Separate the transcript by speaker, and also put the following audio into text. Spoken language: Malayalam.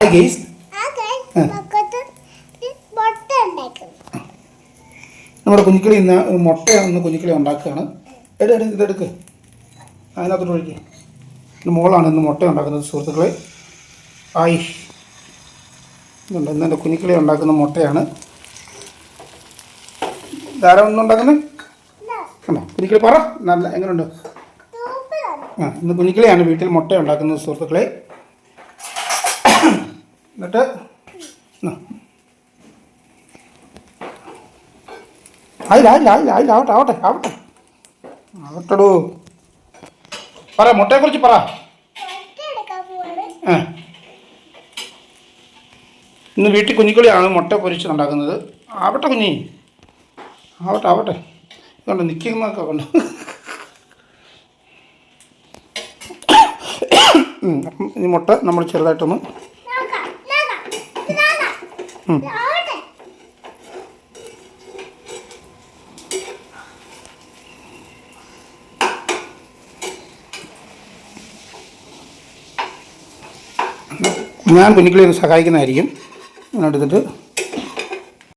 Speaker 1: Hi guys. നമ്മുടെ കുഞ്ഞിക്കിളി ഇന്ന് മുട്ടയൊന്ന് കുഞ്ഞിക്കിളി ഉണ്ടാക്കുകയാണ്. ഇതെടുക്ക്, അതിനകത്തോട്ട് ഒഴിക്കുക. എൻ്റെ മോളാണ് ഇന്ന് മുട്ട ഉണ്ടാക്കുന്നത് സുഹൃത്തുക്കളെ. ഹായ്, ഇതുണ്ട് ഇന്ന് എൻ്റെ കുഞ്ഞിക്കിളി ഉണ്ടാക്കുന്ന മുട്ടയാണ്. ധാരാളം ഒന്നും ഉണ്ടാക്കുന്നത് കണ്ടോ? കുഞ്ഞിക്കിളി പറ, നല്ല എങ്ങനെയുണ്ട്? ഇന്ന് കുഞ്ഞിക്കിളിയാണ് വീട്ടിൽ മുട്ട ഉണ്ടാക്കുന്നത് സുഹൃത്തുക്കളെ. എന്നിട്ട് ആവട്ടെടൂ. പറ, മുട്ടയെക്കുറിച്ച് പറ. ഇന്ന് വീട്ടിൽ കുഞ്ഞിക്കിളിയാണ് മുട്ട പൊരിച്ചുണ്ടാക്കുന്നത്. ആവട്ടെ കുഞ്ഞി, ആവട്ടെ. ഇതുകൊണ്ട് നിൽക്കുന്നതൊക്കെ കൊണ്ട് അപ്പം ഈ മുട്ട നമ്മൾ ചെറുതായിട്ടൊന്ന് ഞാൻ കുഞ്ഞിക്കിളിയെ സഹായിക്കുന്നതായിരിക്കും. അതിനെടുത്തിട്ട്